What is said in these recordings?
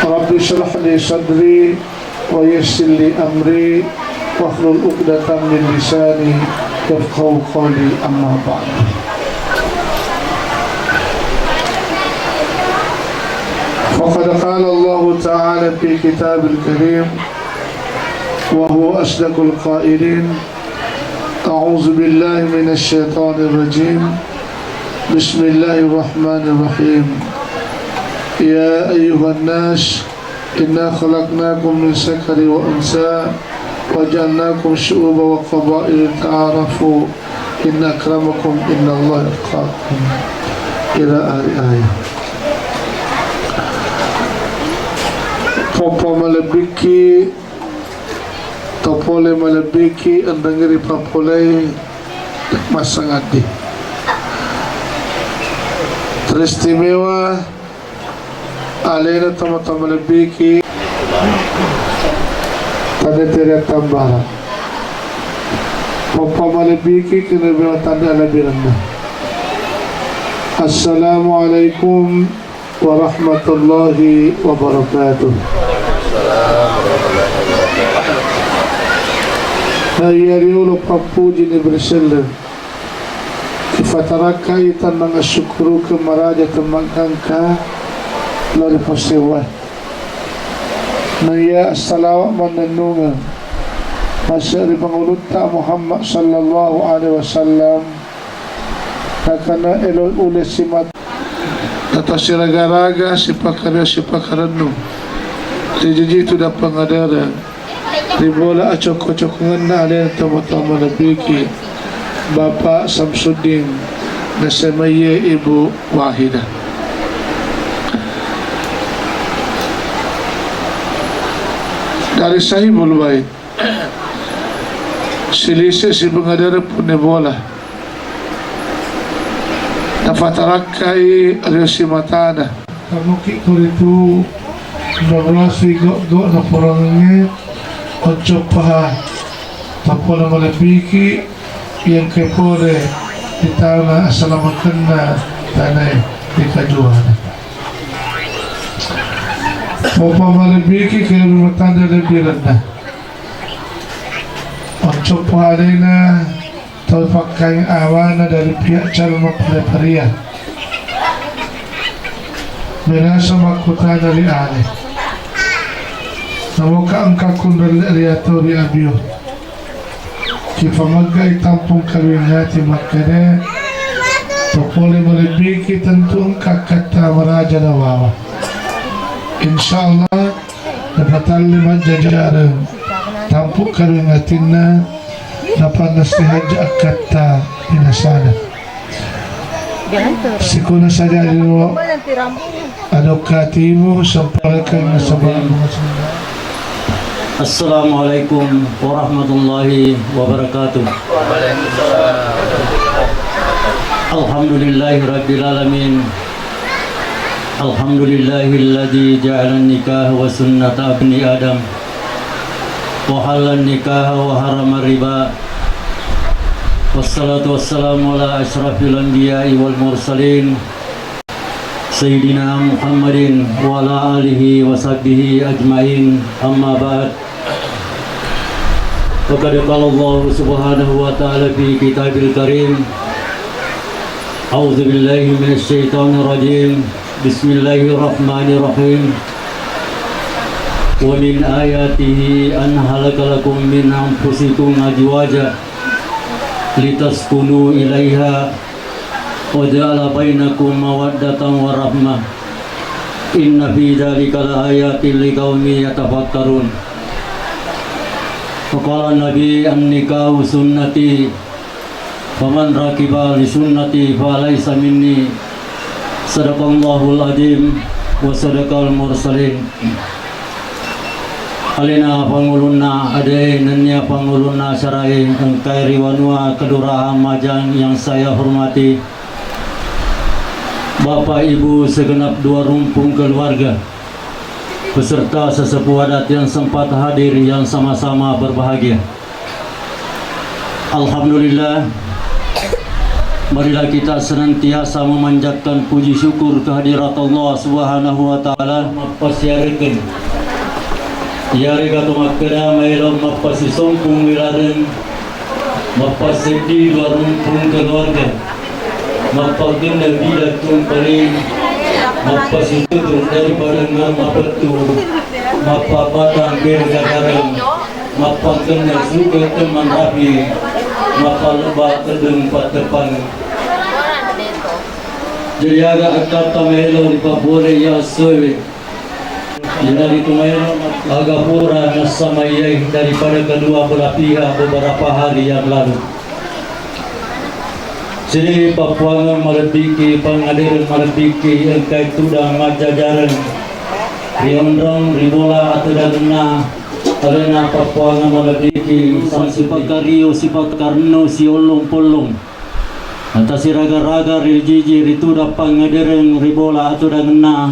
Rabbi shrah li sadri wa yassir li amri wahlul 'uqdatam min lisani yafqahu qawli, amma ba'd. Faqad qala Allah Ta'ala fi kitabil karim wa huwa asdaqul qailin. A'udzu billahi minasy syaithanir rajim. Bismillahirrahmanirrahim. Ya ayyuhan nas, inna khalaqnakum min zakari wa unsa wa ja'alnakum syu'uban wa qabaila ta'arafu inna akramakum innallaha yatqakum. Ila ayat. Popo topole malabiki andangiri papolai masangati teristimewa alena tama-tama malabiki tanda tiada tambara popo malabiki kena bila tanda alabiranda. Assalamualaikum warahmatullahi wabarakatuh. Hayariulo papuji ni bersele kifataraka itan nangashukuru ke maraja temangkangka lori posewa naya salawat mananunga masyari panguluta Muhammad sallallahu alaihi wasallam nakana elol ule simat tata siragaraga sipakaranu dijiji itu dapat ngadara ribola acok-cokongan na alin tama-tama nabiki Bapak Samsudin nasamaye Ibu Wahida. Dari sahibul bait silise si pengadara punebola nafatarakai riosi matana kamuki kuritu nabrasi go na porangnya ocho paha tapola malabiki yang kepore di tanah asalamatkan na tanah di kajuan Papa malabiki kaya bermatanda lebih rendah ocho paha na pakai awana dari pihak calon mempelai menasa makuta dari aneh namoka angka kundal riatori abio kifamaga itampung kawin hati makane topole malibiki tentu angka kata meraja nawawa insyaallah dapatan 5 jajaran tampuk kawin hatina dapat nasihat kata inasana sikuna saja dulu adokatimu sampaikan nasaban. Assalamualaikum warahmatullahi wabarakatuh. Alhamdulillahi alamin. Alhamdulillahilladzi ja'ala nikah wa sunnata abni adam wa halal nikah wa harama riba. Wassalatu wassalamu ala asyrafil anbiya'i wal mursalin Sayyidina Muhammadin wa ala alihi wa sahbihi ajma'in, amma ba'd. Faqad qala Allah subhanahu wa ta'ala fi kitabil karim. A'udzu billahi minasy syaithanir rajim. Bismillahirrahmanirrahim. Wa min ayatihi an halakalakum min anfusikum azwaja litaskunu ilaiha wa ja'ala bainakum mawaddatan wa rahmah. Inna fi dzalika laayatin liqaumin yatafakkarun. Faqala Nabi an-nikahu sunnati faman rakiba li sunnati falaysa minni. Sadaqallahul azim wa sadaqal mursalin. Alina panguluna ade nanya panguluna sarai engkai riwanua Kelurahan Majang yang saya hormati, Bapak Ibu segenap 2 rumpun keluarga beserta sesepuh adat yang sempat hadir yang sama-sama berbahagia. Alhamdulillah, Marilah kita senantiasa memanjatkan puji syukur kehadirat Allah Subhanahu wa taala. Mapasiarekeun yarega tumakkeda mailom mapasi sompung wiladen mapasedi luar rumpung keluarga mapagenda bidak tumpering mapasi tutur daripada ngamapetu mapabatang bergadareng mapagenda suga teman rapi mapaleba kedeng patepan jayaga akata melo di papore ya soe dari tumayo agapura nasamayay daripada kedua belah pihak beberapa hari yang lalu. Sini Papuangan malebiki pangadiran malebiki engkai tudang majajaran riondrong ribola atau dagena alena Papuangan malebiki sang sipakario sipakarno siolong polong atas raga-raga rijiji rituda pangadiran ribola atau dagena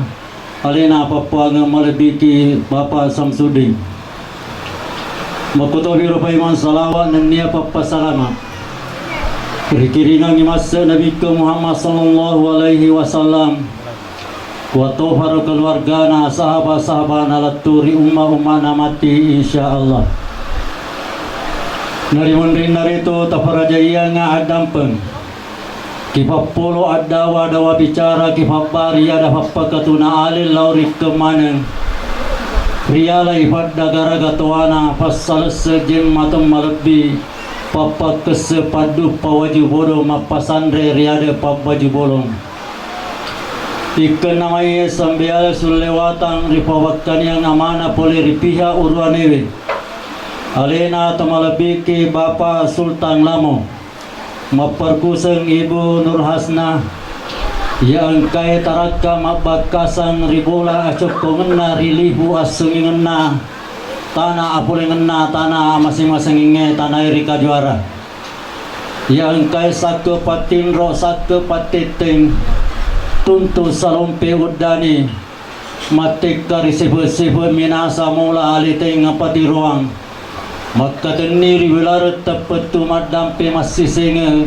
alena Papuangan malebiki Bapak Samsudin makutobi rupaiman salawat dan niya papasalama Rikiringan masa Nabi Muhammad sallallahu alaihi wasallam wa tawfar keluargana sahabat-sahabat alaturi umma mati insyaallah. Nari mundrin narito taparajaya nga adampeng kipapolo adawa bicara kipabari ada papakatuna alil laurik kemaneng Riyala ifad dagara gatuana pasal sejem matum malebbi Papa kesepadu pawaju bodoh mapasandre riade papaju bolong ikan namanya sambial sulewatang ripawakkan yang amana poli ripiha urwanewe alena tamalabiki Bapak Sultan Lamo maperkuseng Ibu Nur Hasna yang kaya taraka mabakasan ribola acok kongena rilihu asungingena tanah apulengena tanah masing-masing inge tanah Erika juara yang kaya sake patinro sake patiting tuntu salompe udani matik kari sebe minasa mula aliteng ngapati ruang maka teniri wilaret tepetu madampe masih singe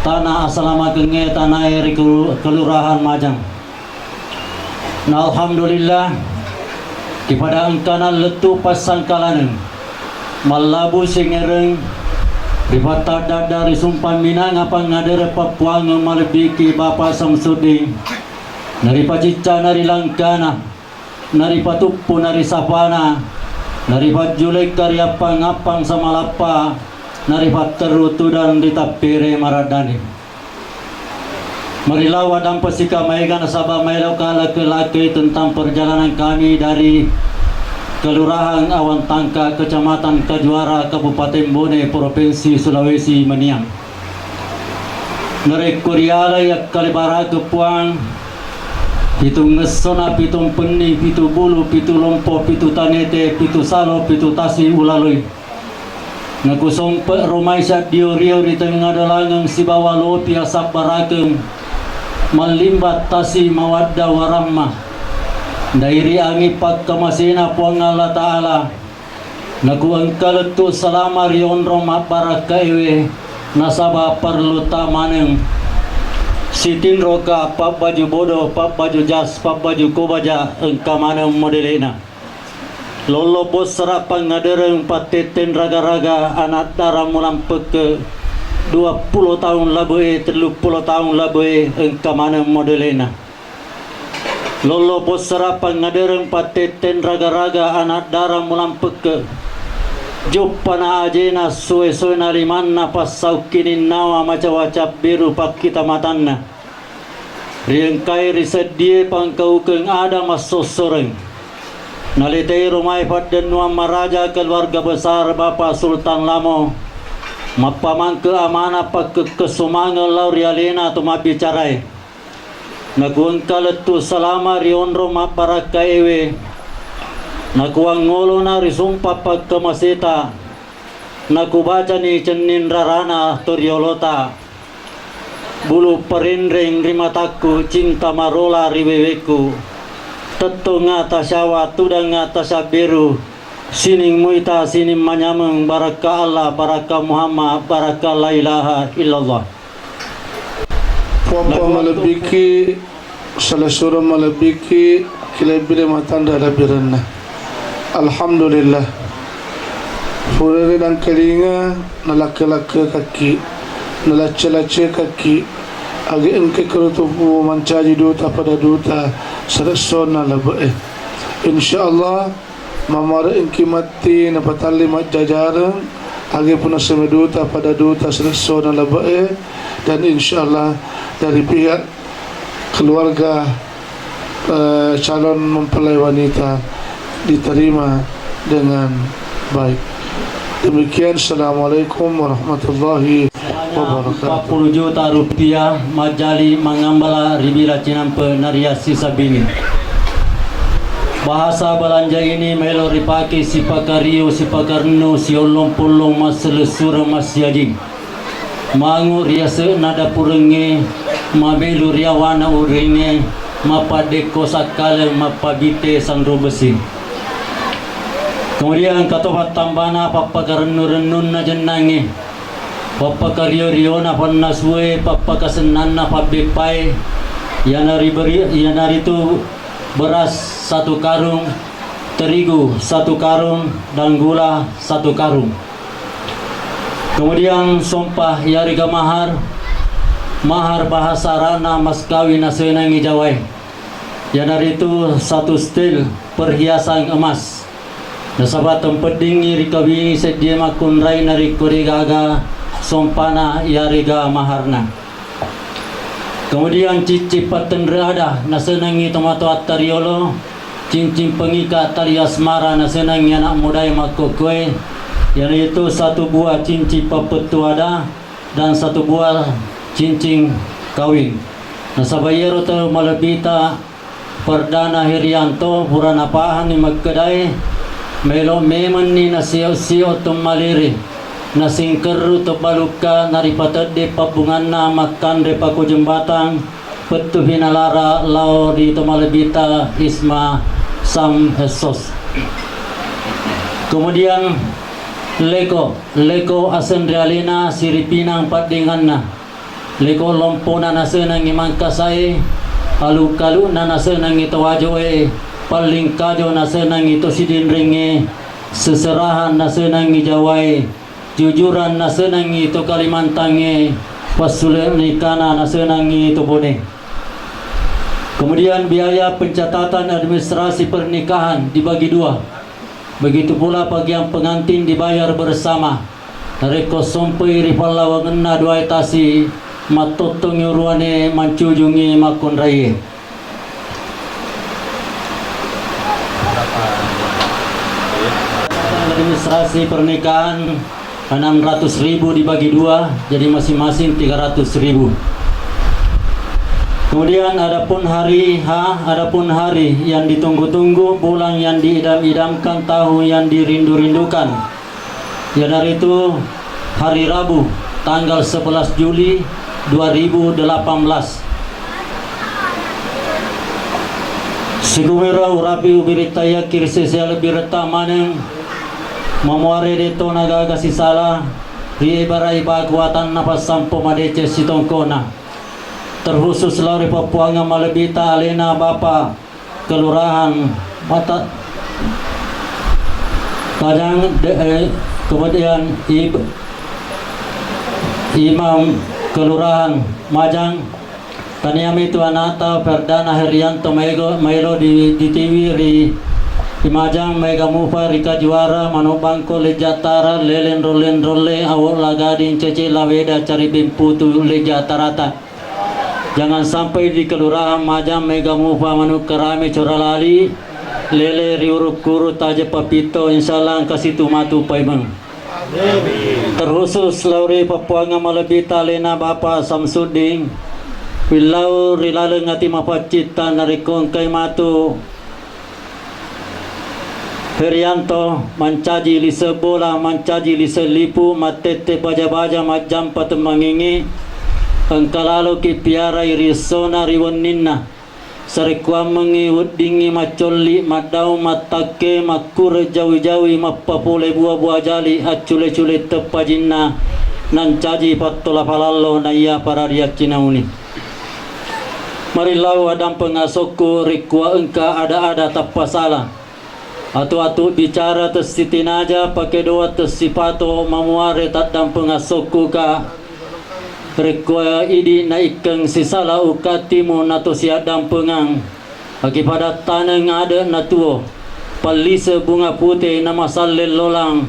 tanah asalama genge tanah Erika kelurahan Majang. Nah, alhamdulillah kepada angkanan letu pasangkalanen malabu singereng ribata dari sumpah minang apa ngadere Papuangan malebiki Bapak Samsudin nari pacica nari langkana nari patupu nari sapana nari pajulek karyapa ngapang samalapa nari paterutu dan ditapire maradani marilah wadang pesika maigan sabah mailau kala kelaki tentang perjalanan kami dari Kelurahan Awan Tangka, Kecamatan Kajuara, Kabupaten Bone, Provinsi Sulawesi Maniang. Ngerek kuriala yak kalibara kepuang pitu ngesona, pitu peni, pitu bulu, pitu lompo, pitu tanete, pitu salo, pitu tasi ulalui. Nakusompe romaisa dio-rio di tengah dalangang si bawa lopi asap barakem malimbat tasi mawadda waramma dairi angi pagkamasina puang Allah Ta'ala nakuang kaletu salama riyon roma baraka iwe nasaba perlu tamaneng sitin roka pap baju bodoh pap baju jas pap baju kobaja engkamaneng modelena lolo bos serapang ngadereng pateten raga-raga anak darah mulampek ke 20 tahun laboe 30 tahun laboe engkamaneng modelena lolo bos serapang ngadereng pateten raga-raga anak darah mulampek ke jupana ajena suwe-suwe nalimanna pasaukinin nawa maca-wacap biru pakita matanna riengkai risedie pangkaukeng ada masosoreng nalitei rumai paden nuam maraja keluarga besar Bapak Sultan Lamo mapamang ke amanah pak kesumangan laurialena tu mabicarai nakuang kaletu salama rionro maparaka ewe nakuang ngolo na risumpa pagkamasita nakubaca ni cenin rarana toriolota bulu perindring rimataku cinta marola riweweku tetu ngata syawa tudang ngata sabiru sining muita sining manyameng baraka Allah baraka Muhammad baraka la ilaha illallah Puapa malabiki salasura malabiki kilabire matanda labirana. Alhamdulillah. Furere dan kelinga nalaka-laka kaki nalace-lace kaki agi engke kerutupu mancaji duta pada duta sarasona labae. InsyaAllah mamara engki mati napatali majajarang agi puna semeduta pada duta sarasona labae. Dan insyaallah dari pihak keluarga calon mempelai wanita diterima dengan baik. Demikian, Assalamualaikum warahmatullahi wabarakatuh. 40 juta rupiah majali mangambala ribira cinampe naria sisa bingin. Bahasa belanja ini melo ripaki si pakario si pakarno si olong-polong maselesura masyajing. Mangu riase nada purenge mabelu riawana urenge mapadeko sakale mapabite sandro besi. Kemudian katopat tambana papakarenun na jenangi papakario na pannaswe papakasenanna pabepai yanari itu beras 1 karung, terigu 1 karung, dan gula 1 karung. Kemudian sumpah yariga mahar bahasa rana mas kawin nasenangi jawai. Yanari itu 1 stil perhiasan emas. Nasabat tempedingi rikawini sedia makun rai nari kurigaga sompana yariga maharna. Kemudian cici patendrada nasenangi tomato atariolo, cincin pengikat tali asmara nasenangi anak muda yang makokwe, yaitu 1 buah cincin papetuada dan 1 buah cincin kawin. Nasabayero to malabita Perdana Herianto purana pahan ni magkedai melo memen ni nasio to maliri nasingkeru to baluka naripatade pabunganna makan de paku jembatan petu hinalara lao di to malabita Isma Sam Hesos. Kemudian leko asen realina siripinang padinganna leko lompona nasenang imangkasai alu-kalu na nasenang ito wajoe paling kajo nasenang ito sidinringe seserahan nasenang ijawai jujuran nasenang ito Kalimantange pasulen nikana nasenang ito bone. Kemudian biaya pencatatan administrasi pernikahan dibagi 2. Begitu pula bagi yang pengantin dibayar bersama. Reko sompai ripalawangenna 2 etasi matotong yuruane mancujungi makun raya. Administrasi pernikahan 600.000 dibagi 2 jadi masing-masing 300.000. Kemudian adapun hari yang ditunggu-tunggu, bulan yang diidam-idamkan, tahun yang dirindu-rindukan. Ya dari itu hari Rabu tanggal 11 Juli 2018. Sigumera urapi ubiritaya kirsesel bireta maneng mamuare deto naga gasisala riebara iba kuatan napas sampo madece sitongkona. Terkhusus lari Papuanga Malabita Alena Bapa Kelurahan Mata Kadang kemudian Imam Kelurahan Majang Kaniami itu Anata Perdana Herianto Mailo di Tiwiri di Majang Mega Mufa Rika Juara Manobangko Lejatara Lelen Rolle Awol Lagadin Cece Laweda Cari Bimputu Lejatarata. Jangan sampai di Kelurahan Majang Mega Mufa Manu Kerame Coralali Lele Riuruk Kuru Taje Papito Insyaallah kasih tumatu paimang. Terkhusus Lauri Papuanga Malabita Lena Bapa Samsuding Wilau Rilale Ngati Mapacita Narikong Kay Matu Herianto Mancaji Lisebola Mancaji Liselipu Matete Baja-baja Majam Patemangingi Engkalalo ki piara irisona riwaninna sarekuam mengiwut dingi macolli madau matake makure jawi-jawi mappapule buah-buah jali acule-cule tepajinna nan caji pattola palallo naya para riakinauni. marilau adang pengasoko rikwa engka ada tapasala. Atu bicara tes sitinaja pakai doa tes sipato mamuare tadang pengasoko ka rikwa idi naikeng sisala ukatimu nato siadang pengang. Akipada taneng ada natuo palisa bunga putih nama salil lolang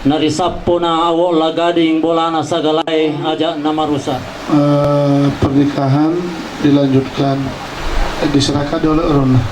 narisapo na awok lagading bolana sagalai ajak nama rusak. Pernikahan dilanjutkan diserahkan oleh Rona.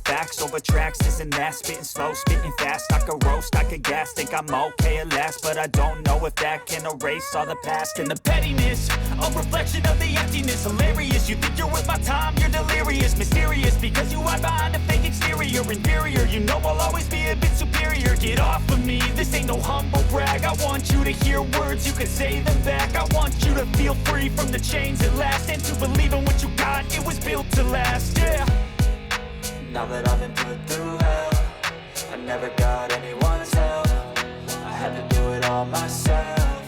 Facts over tracks, isn't that spitting slow, spitting fast? I could roast, I could gas, think I'm okay at last, but I don't know if that can erase all the past and the pettiness, a reflection of the emptiness. Hilarious, you think you're worth my time, you're delirious, mysterious, because you hide behind a fake exterior, inferior. You know I'll always be a bit superior. Get off of me, this ain't no humble brag. I want you to hear words, you can say them back. I want you to feel free from the chains at last, and to believe in what you got, it was built to last, yeah. Now that I've been put through hell, I never got anyone's help, I had to do it all myself.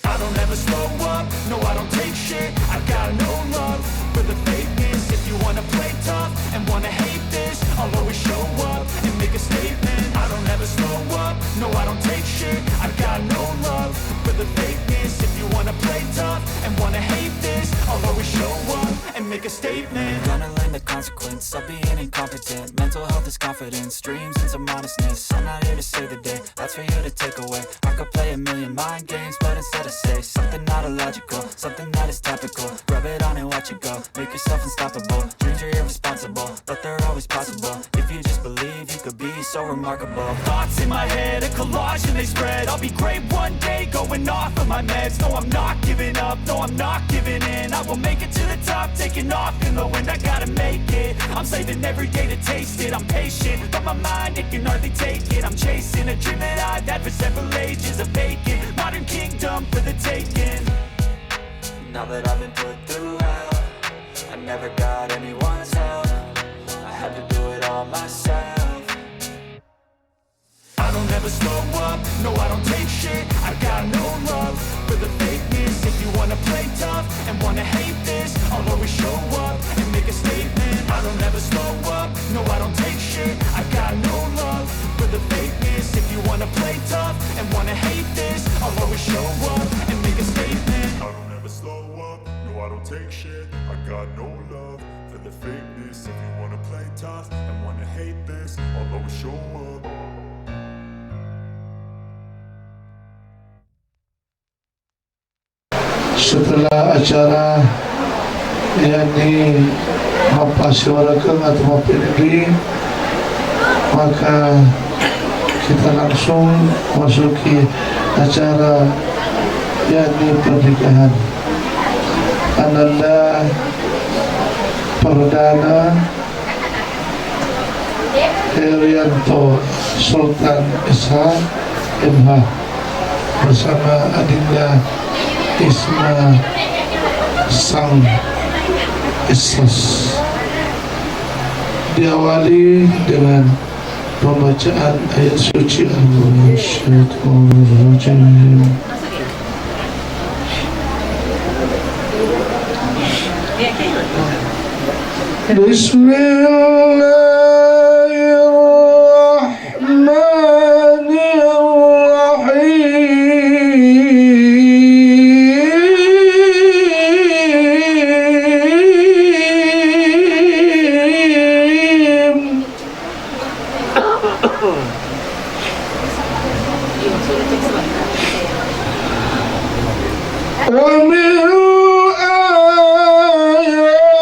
I don't ever slow up, no I don't take shit, I got no love for the fakeness. If you wanna play tough and wanna hate this, I'll always show up and make a statement. I don't ever slow up, no I don't take shit, I got no love for the fakeness. If you wanna play tough and wanna hate this, I'll always show up and make a statement. Gonna learn the consequence of being incompetent. Mental health is confidence, dreams and some honestness. I'm not here to save the day, that's for you to take away. I could play a million mind games, but instead I say something not illogical, something that is topical. Rub it on and watch it go, make yourself unstoppable. Dreams are irresponsible, but they're always possible. If you just believe, you could be so remarkable. Thoughts in my head, a collage and they spread. I'll be great one day, going off of my meds. No, I'm not giving up, no, I'm not giving in. I will make it to the top, taking off in the wind. I gotta make it, I'm saving every day to taste it. I'm patient, but my mind, it can hardly take it. I'm chasing a dream that I've had for several ages, a vacant modern kingdom for the taking. Now that I've been put through hell, I never got anyone's help, I had to do it all myself. I don't ever slow up, no I don't take shit, I got no love for the fakeness. If you wanna play tough and wanna hate this, I'll always show up and make a statement. I don't ever slow up, no I don't take shit, I got no love for the fakeness. If you wanna play tough and wanna hate this, I'll always show up and make a statement. I don't ever slow up, no I don't take shit, I got no love for the fakeness. If you wanna play tough and wanna hate this, I'll always show up. Setelah acara yang mempasuarakan atau mempilih, maka kita langsung masuki acara yakni pernikahan. Ananda Perdana Herianto Sultan SH MH bersama adiknya Isma Sang Esos. Diawali dengan pembacaan ayat suci Al-Quran. ومن آياته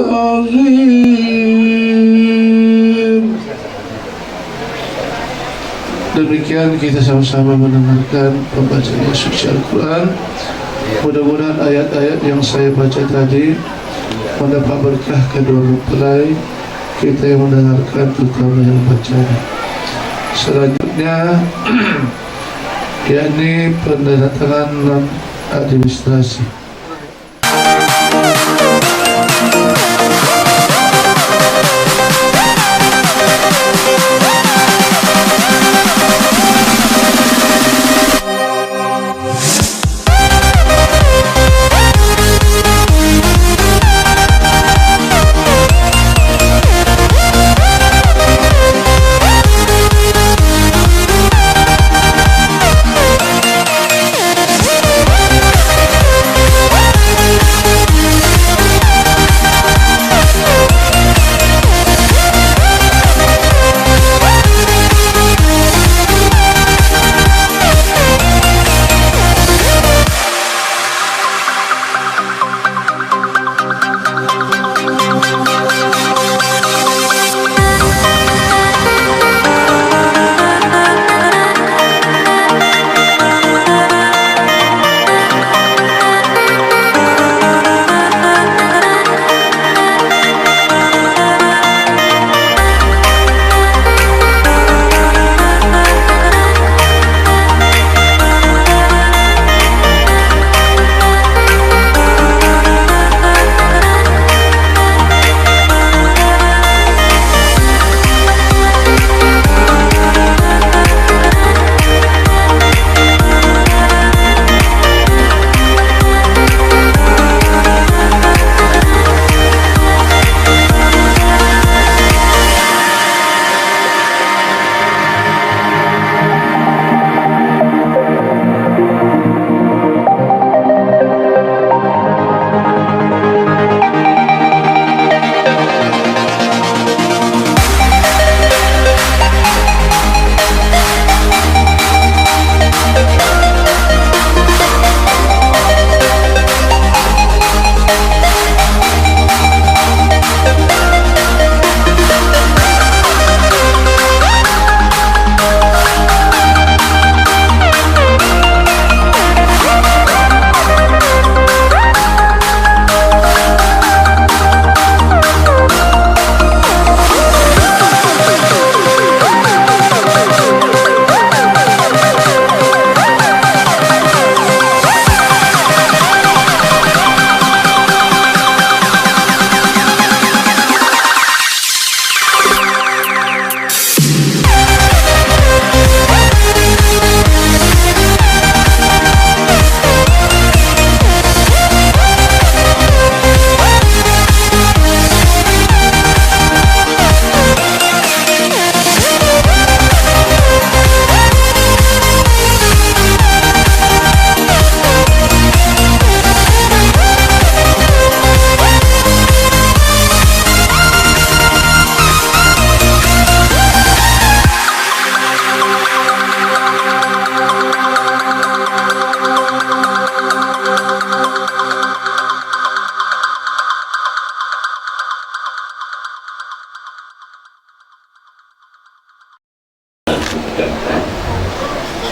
azim. Demikian kita sama-sama mendengarkan pembacaan suci Al-Quran. Mudah-mudahan ayat-ayat yang saya baca tadi mendapat berkah kedua mempelai kita yang mendengarkan, terutama yang bacanya. Selanjutnya yakni penandatanganan administrasi.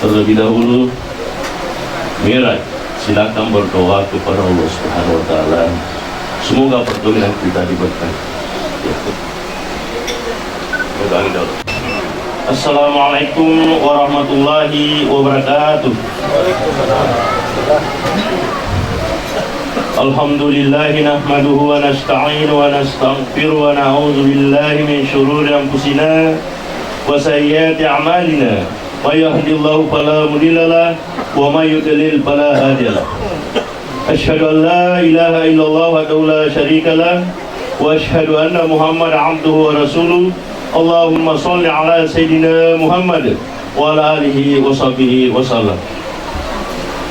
Terlebih dahulu, Miraj, silakan berdoa kepada Allah Subhanahu Wa Taala. Semoga pertemuan kita diberkati. Assalamualaikum warahmatullahi wabarakatuh. Alhamdulillahi nahmaduhu wa nasta'inu wa nastaghfiru wa na'udzu billahi min syururi anfusina wa sayyiati a'malina. May yahdihillahu fala mudilla lahu wa may yudlil fala hadiya lahu. Asyhadu an la ilaha illallah wahdahu la syarika lahu wa asyhadu anna Muhammadan abduhu wa rasuluh. Allahumma shalli ala sayyidina Muhammad wa ala alihi wa sahbihi wa sallam.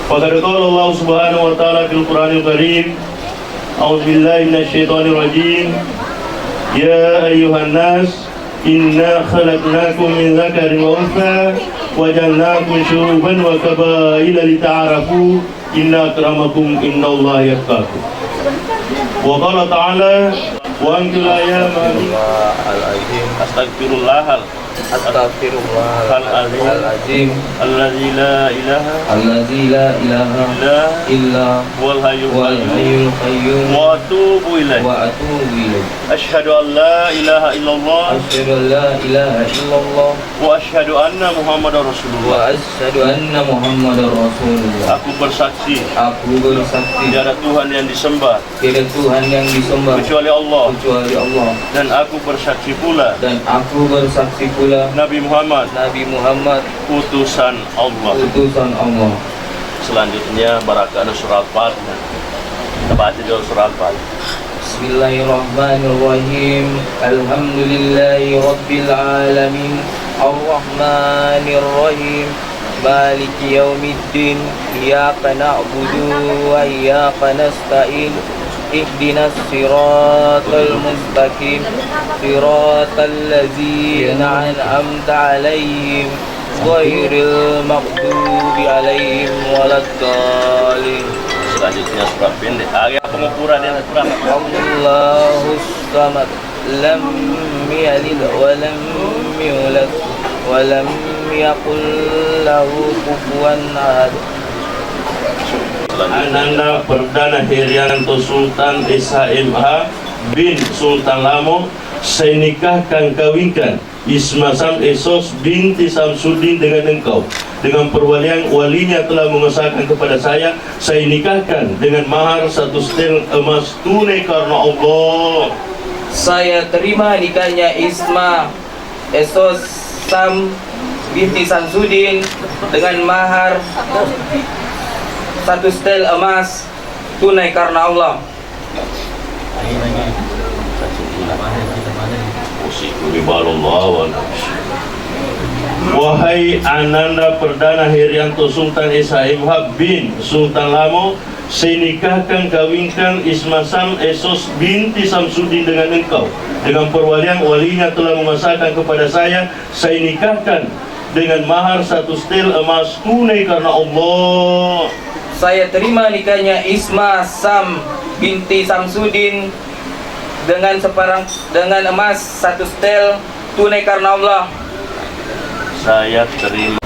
Faqad qala Allah Subhanahu wa ta'ala fil Qur'anil Karim, a'udzu billahi minasy syaithanir rajim. Ya ayyuhan nas, inna khalaqnakum min dzakarin wa untha wa ja'alnakum syu'uban wa qabaila lita'arafu inna akramakum innallaha yatqakum. Wa qala ta'ala wa anqil ayama astaghfirullah Astaghfirullahaladzim alladzi la ilaha Alladzi la ilaha illa wal hayyul wal hayyul qayyum wa atubu ilaih. wa atubu ilaih. Asyhadu an la ilaha illallah Asyhadu an la ilaha illallah wa asyhadu anna Muhammadar Rasulullah. wa asyhadu anna Muhammadar Rasulullah. Aku bersaksi Aku bersaksi tidak ada Tuhan yang disembah tiada Tuhan yang disembah kecuali Allah, kecuali Allah, dan aku bersaksi pula dan aku bersaksi pula Nabi Muhammad Nabi Muhammad utusan Allah. utusan Allah. Selanjutnya barakah surah Al-Fatihah. Kita baca dulu surah Al-Fatihah. Bismillahirrahmanirrahim. Alhamdulillahi rabbil alamin. Ar-Rahmanir Rahim. Maliki yaumiddin. Iyyaka na'budu wa iyyaka nasta'in. Ihdinas siratal mustaqim. Siratal ladzina an'amta 'alaihim ghairil maghdubi 'alaihim waladdallin. Selanjutnya surah pendek. Agak pengukuran yang surah. Allahus samad lam yalid wa lam yulad wa lam yakul lahu kufuwan ahad. Ananda Perdana Herianto Sultan SHMH bin Sultan Lamo, saya nikahkan kawinkan Ismasam Esos binti Samsudin dengan engkau, dengan perwalian walinya telah mengesahkan kepada saya nikahkan dengan mahar 1 setel emas tunai karena Allah. Saya terima nikahnya Isma Esos Sam binti Samsudin dengan mahar 1 setel emas tunai karena Allah. Wahai Ananda Perdana Herianto Sultan SHMH bin Sultan Lamo, saya nikahkan kawinkan Ismasam Esos binti Samsudin dengan engkau, dengan perwalian walinya telah memasakkan kepada saya nikahkan dengan mahar 1 setel emas tunai karena Allah. Saya terima nikahnya Isma Sam binti Samsudin dengan emas 1 setel tunai karena Allah. Saya terima.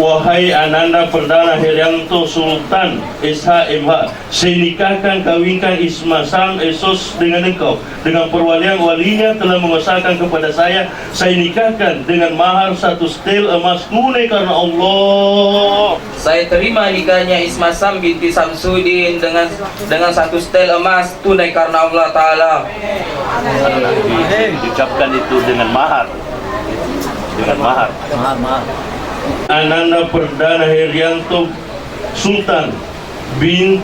Wahai Ananda Perdana Herianto Sultan SHMH, saya nikahkan kawinkan Ismasam Esos dengan engkau, dengan perwalian walinya telah mengesahkan kepada saya nikahkan dengan mahar 1 setel emas tunai karena Allah. Saya terima nikahnya Ismasam binti Samsudin dengan 1 setel emas tunai karena Allah Ta'ala. Diucapkan itu dengan mahar. Dengan mahar. Ananda Perdana Herianto Sultan bin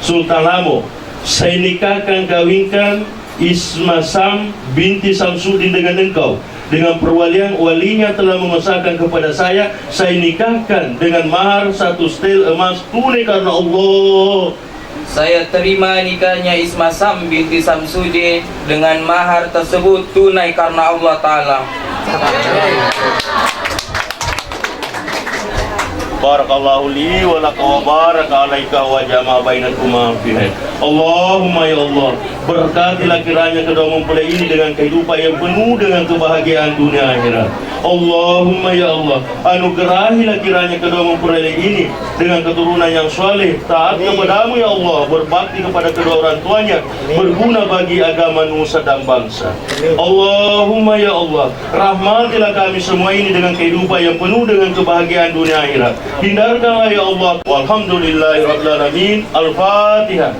Sultan Lamo, saya nikahkan kawinkan Ismasam binti Samsudin dengan engkau, dengan perwalian walinya telah memasakkan kepada saya nikahkan dengan mahar 1 setel emas tunai karena Allah. Saya terima nikahnya Ismasam binti Samsudin dengan mahar tersebut tunai karena Allah Ta'ala. Barakallahu li wa laka wa baraka alaika wa jama'a bainakuma fi khair. Allahumma ya Allah, berkatilah kiranya kedua mempelai ini dengan kehidupan yang penuh dengan kebahagiaan dunia akhirat. Allahumma ya Allah, anugerahilah kiranya kedua mempelai ini dengan keturunan yang saleh, taat kepadamu ya Allah, berbakti kepada kedua orang tuanya, berguna bagi agama nusa dan bangsa. Allahumma ya Allah, rahmatilah kami semua ini dengan kehidupan yang penuh dengan kebahagiaan dunia akhirat. Hindarkanlah ya Allah. Walhamdulillahirabbil alamin. Al-Fatihah.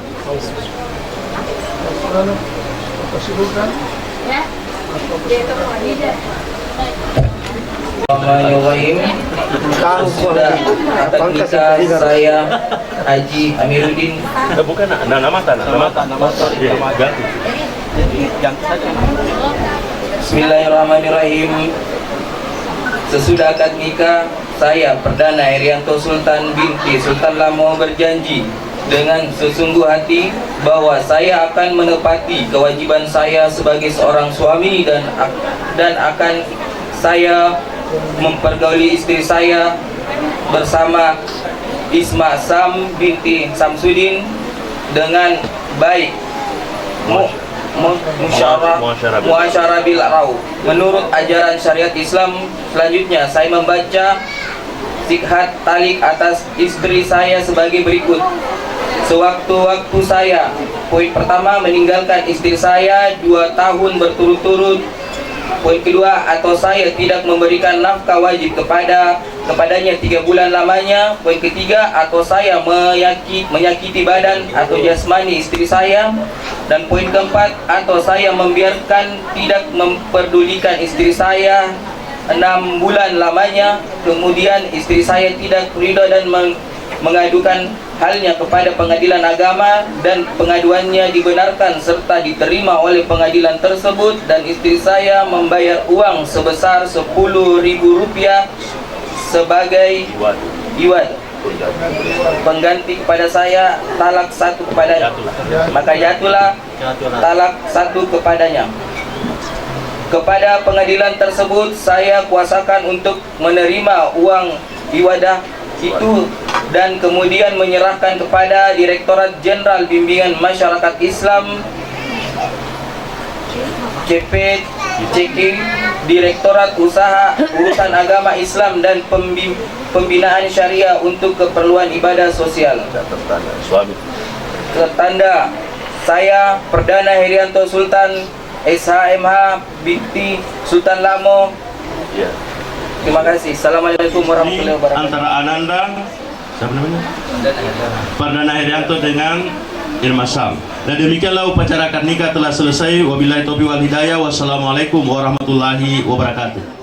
Bismillahirrahmanirrahim. Sudah akad nikah saya Haji Amiruddin. Bukan nama Iya, ganti. Bismillahirrahmanirrahim. Sesudah akad nikah, saya Perdana Herianto Sultan binti Sultan Lamo berjanji dengan sesungguh hati bahwa saya akan menepati kewajiban saya sebagai seorang suami dan akan saya mempergauli istri saya bersama Isma Sam binti Samsudin dengan baik. Muasyarah bil rau. Menurut ajaran syariat Islam, selanjutnya saya membaca sikhat talik atas istri saya sebagai berikut. Sewaktu-waktu saya, poin pertama, meninggalkan istri saya 2 tahun berturut-turut. Poin kedua, atau saya tidak memberikan nafkah wajib kepadanya 3 bulan lamanya. Poin ketiga, atau saya menyakiti badan atau jasmani istri saya. Dan poin keempat, atau saya membiarkan tidak memperdulikan istri saya 6 bulan lamanya. Kemudian istri saya tidak ridho dan mengadukan halnya kepada pengadilan agama, dan pengaduannya dibenarkan serta diterima oleh pengadilan tersebut, dan istri saya membayar uang sebesar Rp10.000 sebagai iwad pengganti kepada saya talak 1 kepadanya. Maka jatuhlah talak 1 kepadanya. Kepada pengadilan tersebut saya kuasakan untuk menerima uang iwadah itu dan kemudian menyerahkan kepada Direktorat Jenderal Bimbingan Masyarakat Islam CPCK, Direktorat Urusan Agama Islam dan Pembinaan Syariah untuk keperluan ibadah sosial. Tanda saya Perdana Herianto Sultan SHMH Binti Sultan Lamo. Terima kasih. Assalamualaikum warahmatullahi wabarakatuh. Antara Ananda, siapa namanya? Perdana Herianto dengan Irma Sam. Dan demikianlah upacara akad nikah telah selesai. Wabillahi taufiq wal hidayah. Wassalamualaikum warahmatullahi wabarakatuh.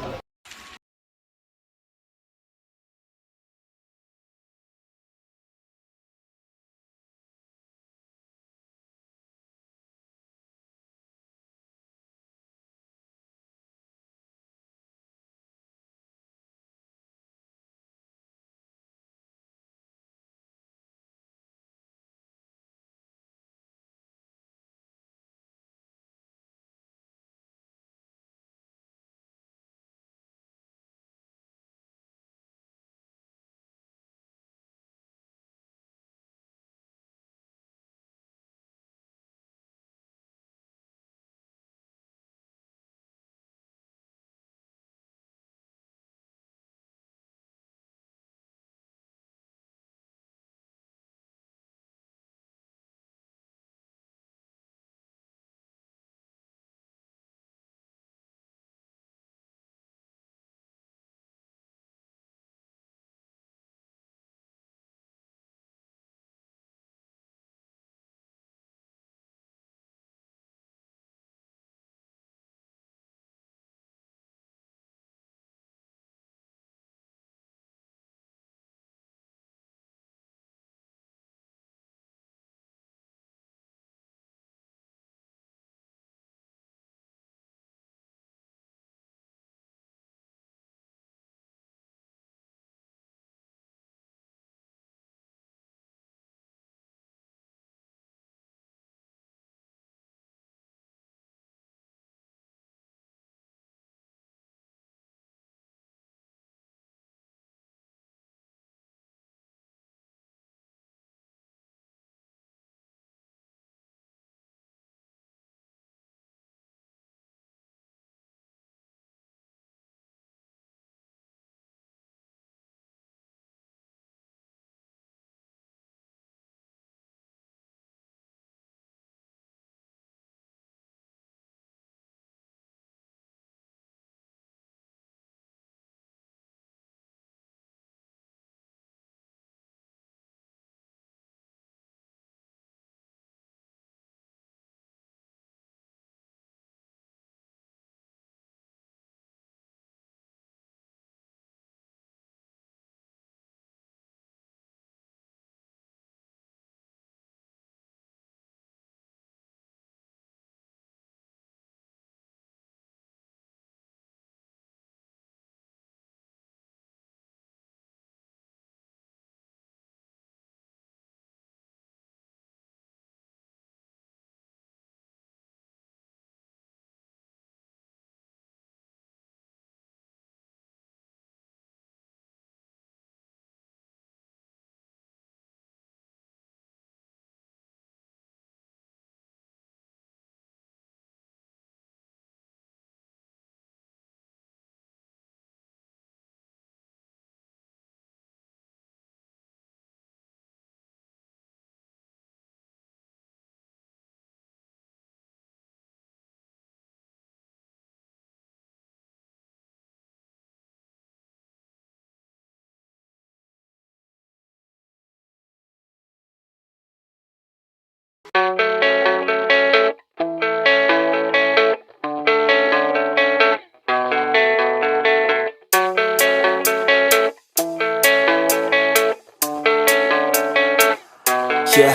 Yeah,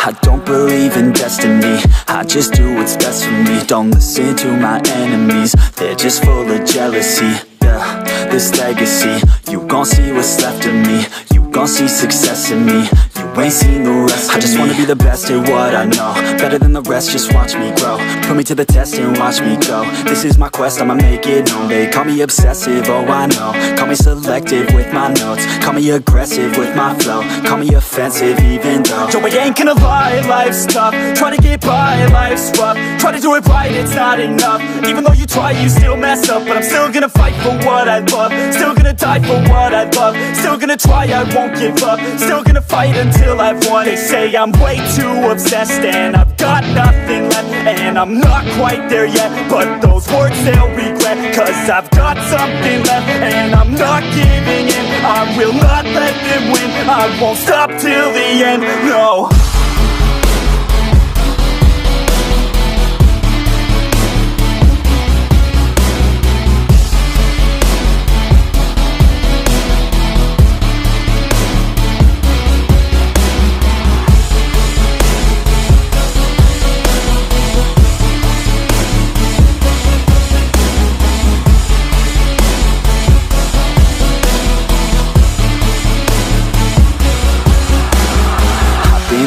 I don't believe in destiny, I just do what's best for me. Don't listen to my enemies, they're just full of jealousy. Yeah, this legacy, you gon' see what's left of me. You gon' see success in me, you ain't seen the rest of me. I just wanna be the best at what I know, better than the rest, just watch me grow. Put me to the test and watch me go. This is my quest, I'ma make it known. They call me obsessive, oh I know. Call me selective with my notes, call me aggressive with my flow, call me offensive even though Joe, I ain't gonna lie, life's tough. Try to get by, life's rough. Try to do it right, it's not enough. Even though you try, you still mess up. But I'm still gonna fight for what I love, still gonna die for what I love, still gonna try, I won't give up, still gonna fight until I've won. They say I'm way too obsessed and I've got nothing left, and I'm not quite there yet, but those words they'll regret, cause I've got something left and I'm not giving in. I will not let them win, I won't stop till the end, no.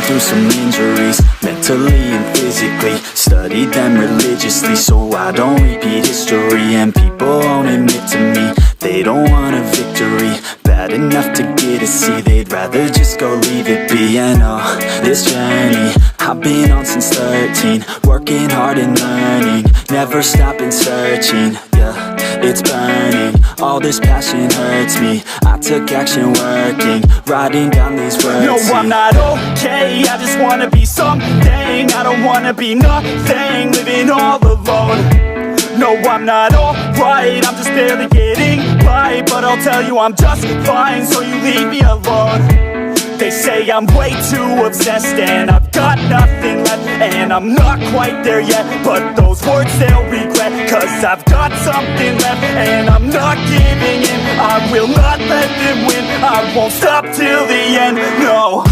Through some injuries, mentally and physically. Studied them religiously so I don't repeat history. And people won't admit to me they don't want a victory bad enough to get a C. They'd rather just go leave it be. And oh, this journey I've been on since 13, working hard and learning, never stopping searching. Yeah, it's burning, all this passion hurts me. I took action working, writing down these words. No, I'm not okay, I just wanna be something. I don't wanna be nothing, living all alone. No, I'm not alright, I'm just barely getting by. But I'll tell you I'm just fine, so you leave me alone. They say I'm way too obsessed and I've got nothing left, and I'm not quite there yet, but those words they'll regret, cause I've got something left and I'm not giving in. I will not let them win, I won't stop till the end, no.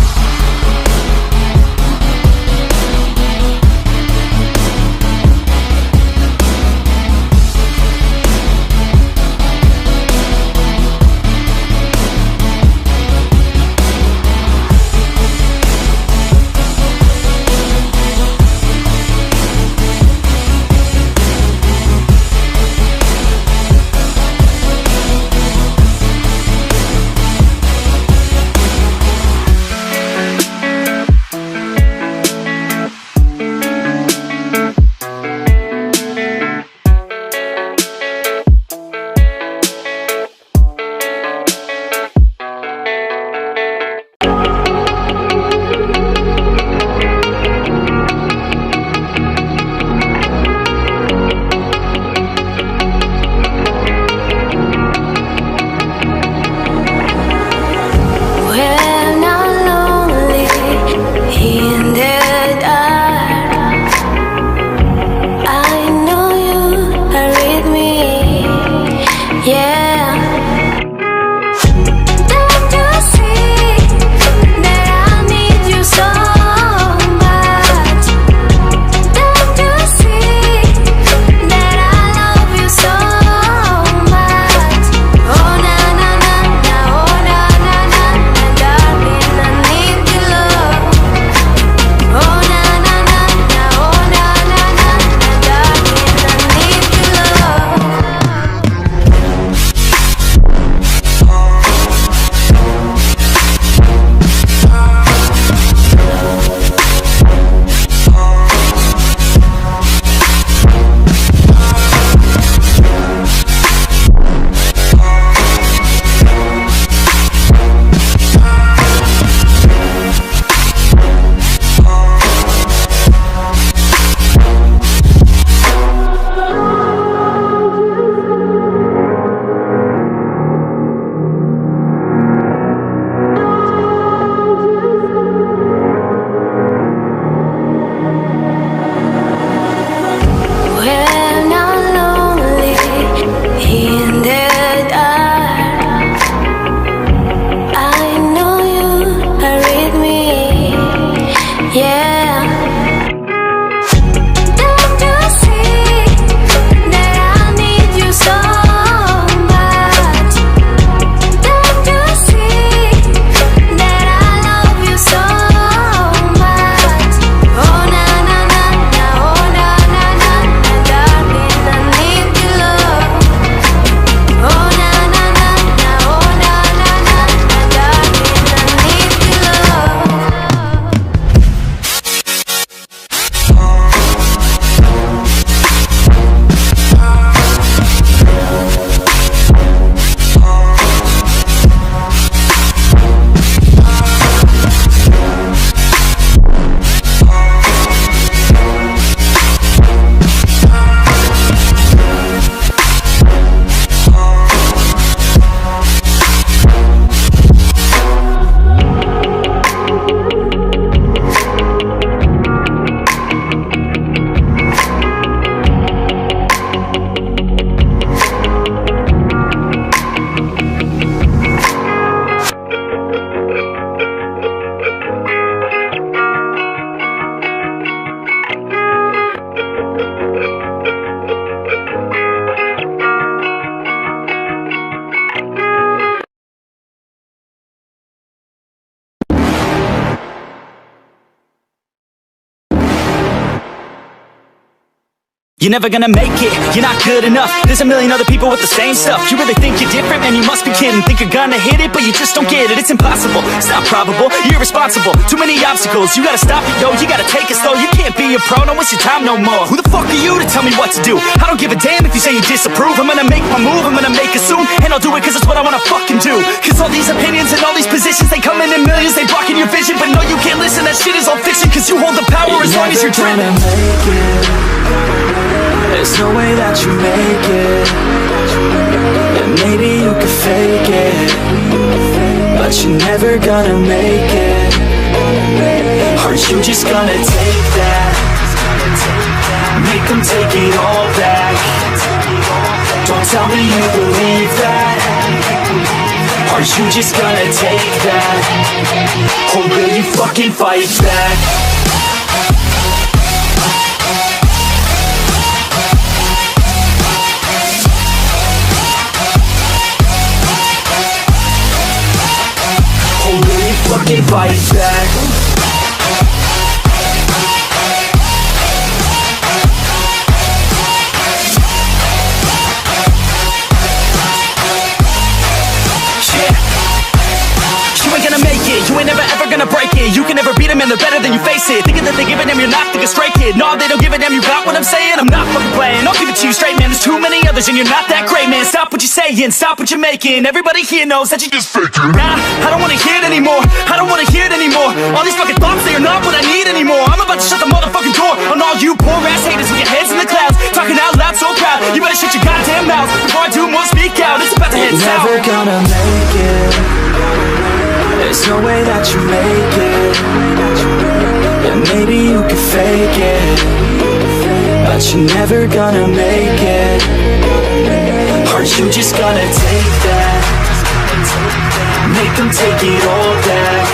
You're never gonna make it, you're not good enough. There's a million other people with the same stuff. You really think you're different? Man, you must be kidding. Think you're gonna hit it, but you just don't get it. It's impossible, it's not probable, you're irresponsible. Too many obstacles, you gotta stop it, yo. You gotta take it slow, you can't be a pro. Don't waste your time no more. Who the fuck are you to tell me what to do? I don't give a damn if you say you disapprove. I'm gonna make my move, I'm gonna make it soon. And I'll do it cause it's what I wanna fucking do. Cause all these opinions and all these positions, they come in millions, they blocking your vision. But no, you can't listen, that shit is all fiction. Cause you hold the power as long as you're dreaming. There's no way that you make it. And maybe you could fake it, but you're never gonna make it. Aren't you just gonna take that? Make them take it all back. Don't tell me you believe that. Aren't you just gonna take that? Or will you fucking fight back? Fucking fight back. You ain't gonna make it, you ain't never ever gonna break it. You can never beat them and they're better than you face it. Thinking that they give a damn, you're not thinking straight, kid. No, they don't give a damn, you got what I'm saying? I'm not fucking playing, I'll give it to you straight, man. There's too many others and you're not that great, man. Stop what you're saying, stop what you're making. Everybody here knows that you just faking. Nah, I don't wanna hear it anymore, I don't wanna hear it anymore. All these fucking thoughts, they are not what I need anymore. I'm about to shut the motherfucking door on all you poor ass haters with your heads in the clouds, talking out loud so proud. You better shut your goddamn mouth before I do more speak out. It's about to head south. You're never gonna make it. There's no way that you make it. And maybe you could fake it, but you're never gonna make it. Aren't you just gonna take that? Make them take it all back.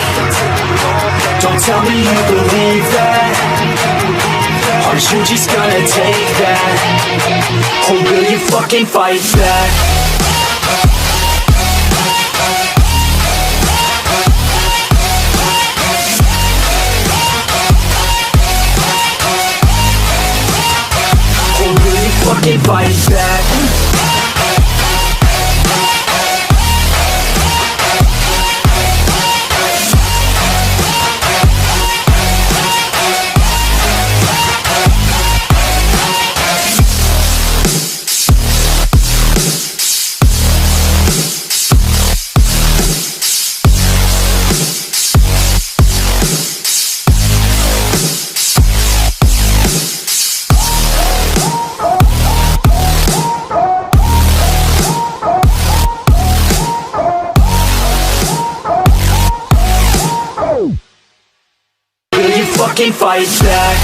Don't tell me you believe that. Aren't you just gonna take that? Or will you fucking fight back? Fucking fight back. Fucking fight back.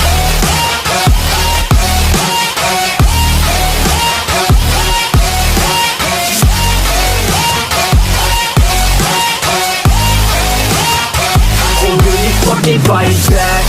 Or will you fucking fight back?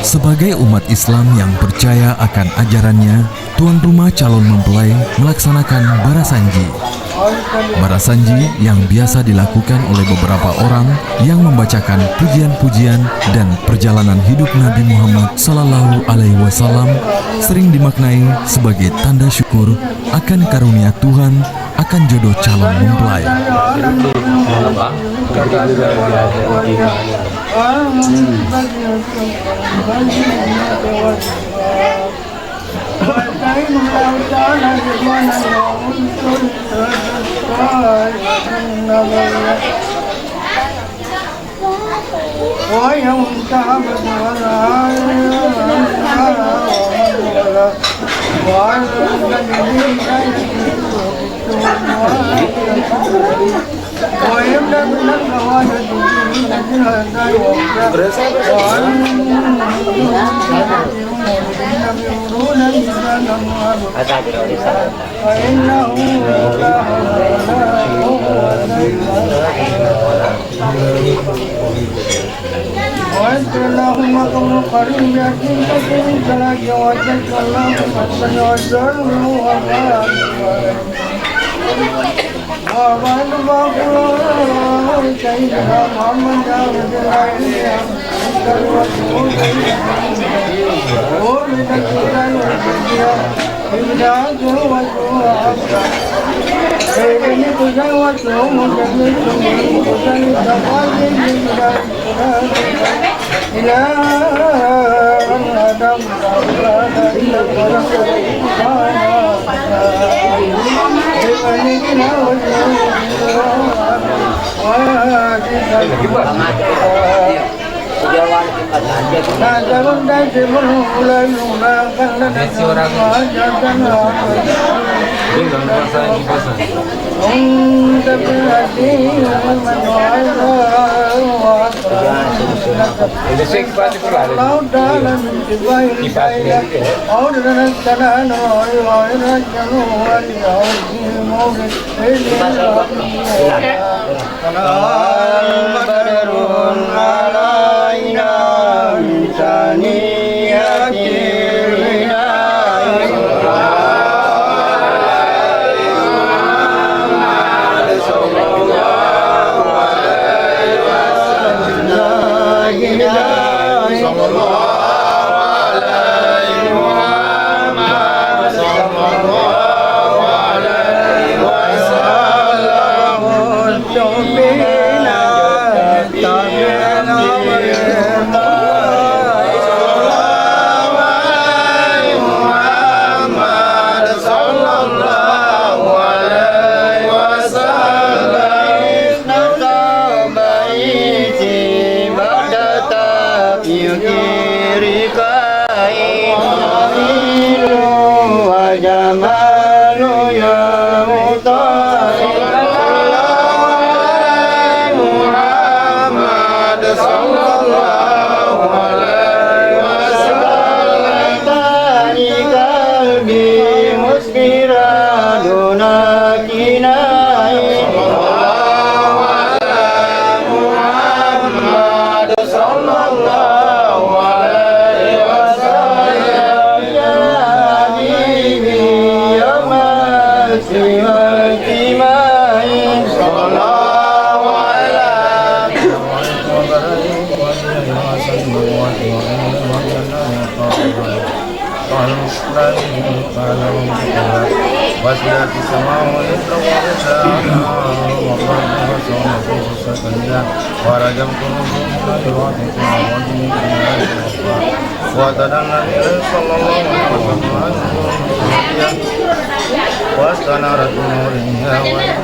Sebagai umat Islam yang percaya akan ajarannya, tuan rumah calon mempelai melaksanakan barasanji. Barasanji yang biasa dilakukan oleh beberapa orang yang membacakan pujian-pujian dan perjalanan hidup Nabi Muhammad SAW sering dimaknai sebagai tanda syukur akan karunia Tuhan akan jodoh calon mempelai.